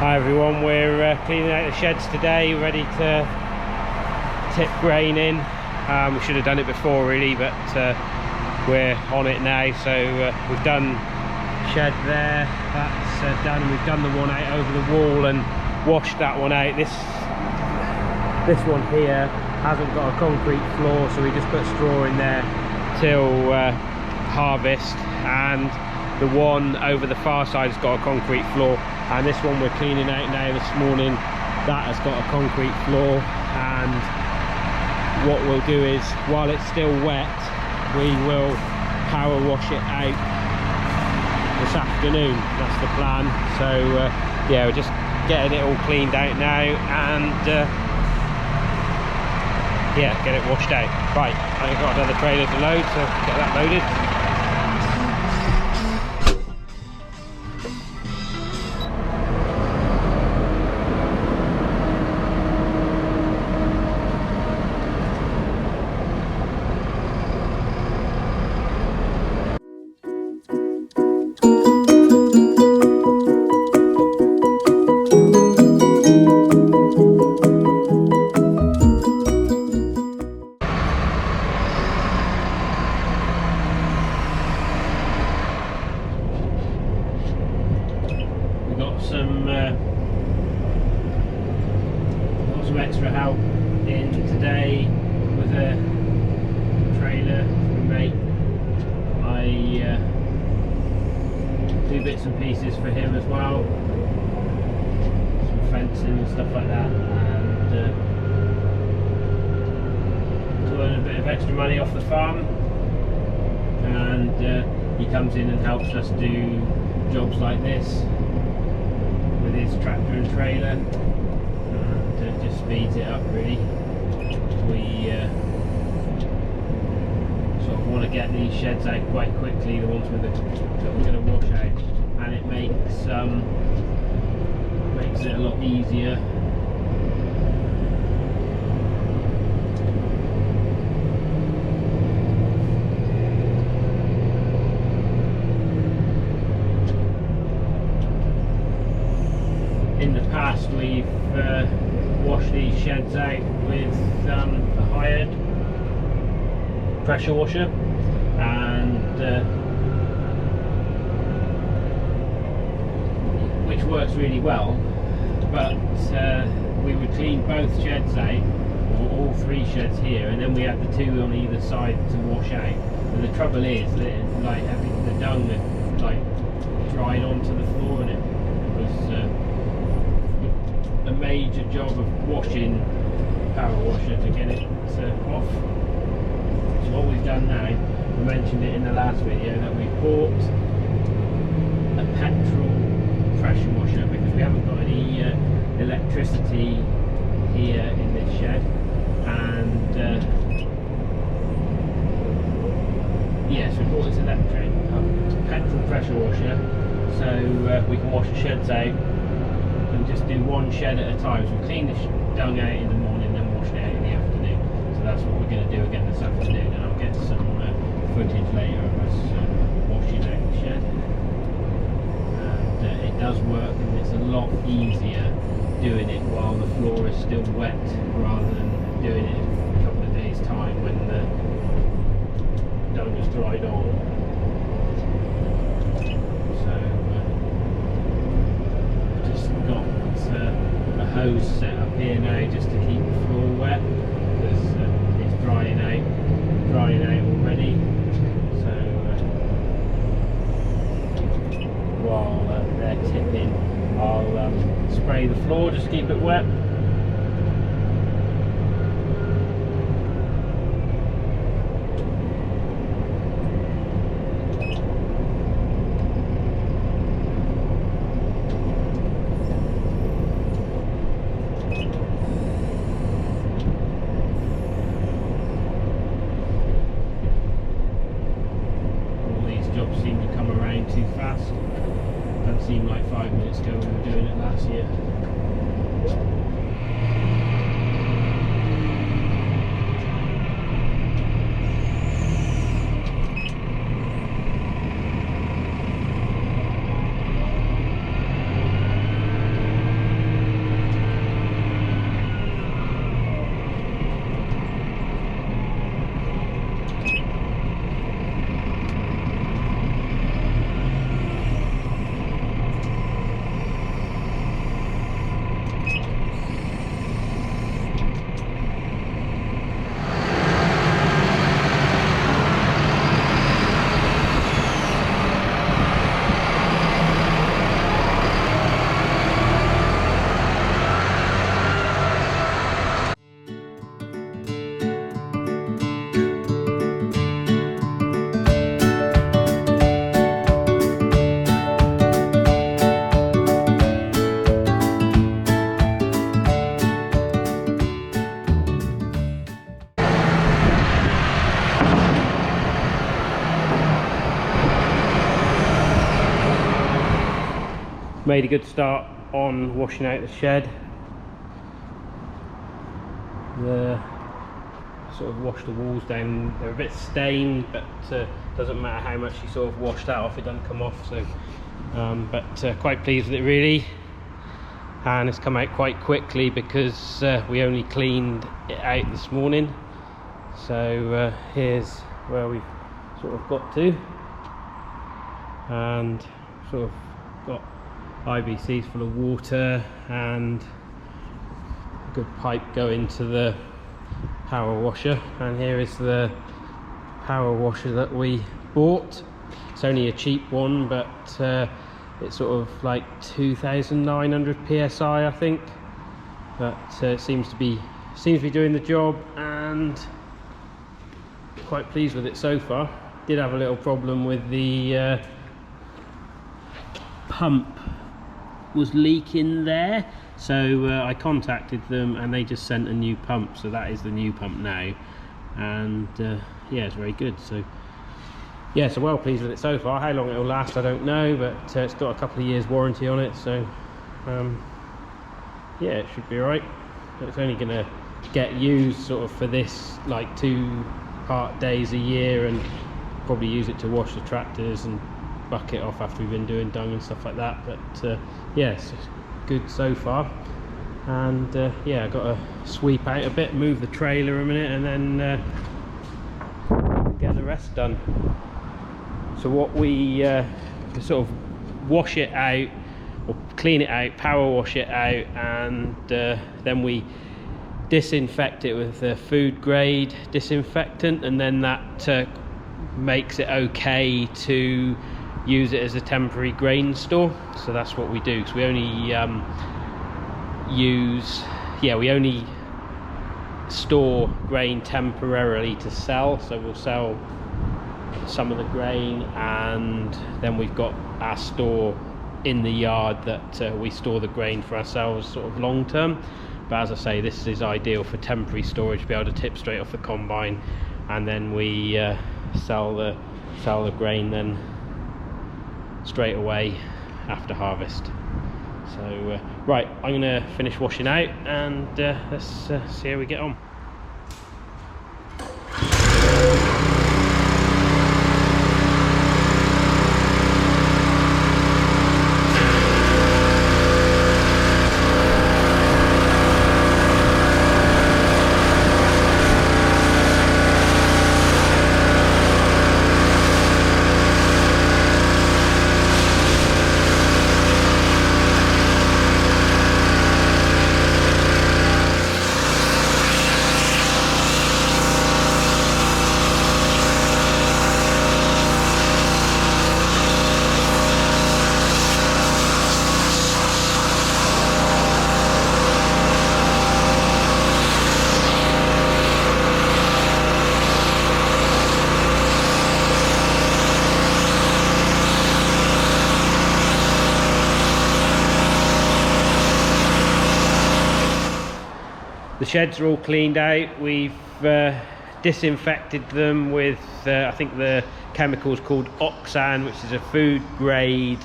Hi everyone, we're cleaning out the sheds today, ready to tip grain in. We should have done it before really, but we're on it now. So we've done shed there, that's done. We've done the one out over the wall and washed that one out. This one here hasn't got a concrete floor, so we just put straw in there till harvest, and the one over the far side has got a concrete floor, and this one we're cleaning out now this morning, that has got a concrete floor. And what we'll do is, while it's still wet, we will power wash it out this afternoon. That's the plan. So yeah, we're just getting it all cleaned out now, and yeah, get it washed out. Right, I've got another trailer to load, so get that loaded. Got some extra help in today with a trailer from me. I do bits and pieces for him as well, some fencing and stuff like that, and to earn a bit of extra money off the farm. And he comes in and helps us do jobs like this with his tractor and trailer, and it just speeds it up really. We sort of want to get these sheds out quite quickly, the ones with that we're going to wash out, and it makes it a lot easier. In the past, we've washed these sheds out with a hired pressure washer, and which works really well. But we would clean both sheds out, or all three sheds here, and then we have the two on either side to wash out. And the trouble is that like the dung had like dried onto the floor, and it was a major job of washing power washer to get it off. So what we've done now, we mentioned it in the last video, that we bought a petrol pressure washer because we haven't got any electricity here in this shed, and yes, we bought this electric petrol pressure washer, so we can wash the sheds out and just do one shed at a time. So we clean the dung out in the morning, then wash it out in the afternoon. So that's what we're going to do again this afternoon, and I'll get some footage later of us washing out the shed. And it does work, and it's a lot easier doing it while the floor is still wet, rather than doing it a couple of days time when the dung has dried on. A hose set up here now just to keep the floor wet, because it's drying out already. So while they're tipping, I'll spray the floor just to keep it wet. Too fast. Doesn't seem like 5 minutes ago we were doing it last year. made a good start on washing out the shed. Sort of washed the walls down. They're a bit stained, but doesn't matter how much you sort of wash that off, it doesn't come off. So but quite pleased with it really, and it's come out quite quickly because we only cleaned it out this morning. So here's where we've sort of got to, and sort of got IBCs full of water and a good pipe going to the power washer. And here is the power washer that we bought. It's only a cheap one, but it's sort of like 2,900 psi I think, but it seems to be doing the job, and quite pleased with it so far. Did have a little problem with the pump was leaking there, so I contacted them and they just sent a new pump, so that is the new pump now. And yeah, it's very good. So yeah, so well pleased with it so far. How long it will last I don't know, but it's got a couple of years warranty on it, so yeah, it should be alright. It's only going to get used sort of for this like 2 part days a year, and probably use it to wash the tractors and bucket off after we've been doing dung and stuff like that. But yes, it's good so far. And yeah, I've got to sweep out a bit, move the trailer a minute, and then get the rest done. So what we sort of wash it out, or clean it out, power wash it out, and then we disinfect it with a food grade disinfectant, and then that makes it okay to use it as a temporary grain store. So that's what we do, because we only we only store grain temporarily to sell. So we'll sell some of the grain, and then we've got our store in the yard that we store the grain for ourselves sort of long term. But as I say, this is ideal for temporary storage, to be able to tip straight off the combine, and then we sell the grain then straight away after harvest. So right, I'm going to finish washing out, and let's see how we get on. The sheds are all cleaned out. We've disinfected them with I think the chemical is called Oxan, which is a food grade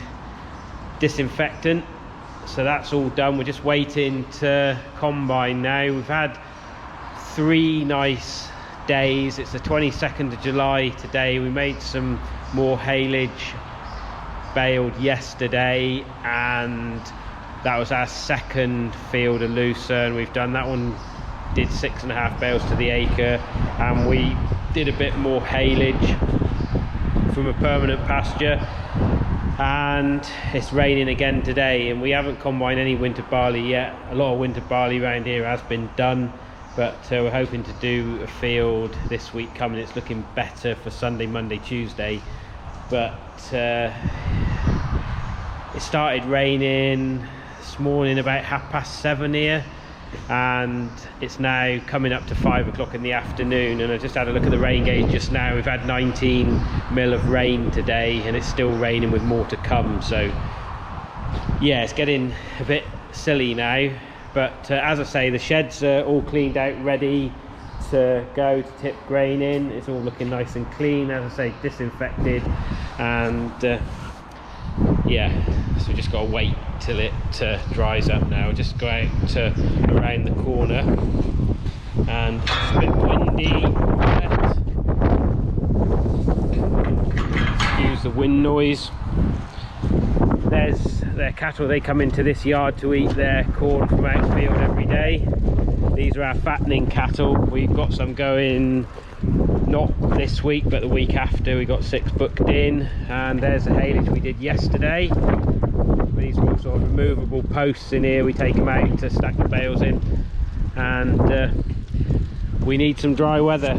disinfectant. So that's all done. We're just waiting to combine now. We've had 3 nice days. It's the 22nd of July today. We made some more haylage, baled yesterday, and that was our second field of lucerne we've done. That one did 6.5 bales to the acre, and we did a bit more haylage from a permanent pasture. And it's raining again today, and we haven't combined any winter barley yet. A lot of winter barley around here has been done, but we're hoping to do a field this week coming. It's looking better for Sunday, Monday, Tuesday, but it started raining this morning about 7:30 here, and it's now coming up to 5 o'clock in the afternoon. And I just had a look at the rain gauge just now. We've had 19 mil of rain today, and it's still raining with more to come. So yeah, it's getting a bit silly now. But as I say, the sheds are all cleaned out, ready to go to tip grain in. It's all looking nice and clean, as I say, disinfected, and yeah, so we just got to wait till it dries up now. Just go out around the corner, and it's a bit windy. Excuse the wind noise. There's their cattle. They come into this yard to eat their corn from outfield every day. These are our fattening cattle. We've got some going not this week but the week after. We got 6 booked in, and there's the haylage we did yesterday. These are all sort of removable posts in here. We take them out to stack the bales in, and we need some dry weather.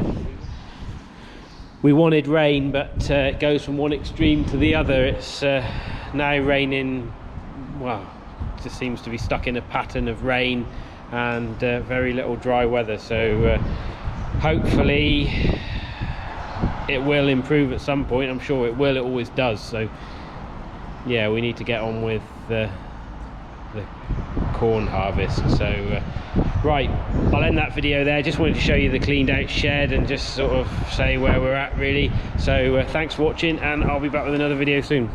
We wanted rain, but it goes from one extreme to the other. It's now raining, well, it just seems to be stuck in a pattern of rain and very little dry weather, so hopefully it will improve at some point. I'm sure it will, it always does. So yeah, we need to get on with the corn harvest. So right, I'll end that video there. Just wanted to show you the cleaned out shed and just sort of say where we're at really. So thanks for watching, and I'll be back with another video soon.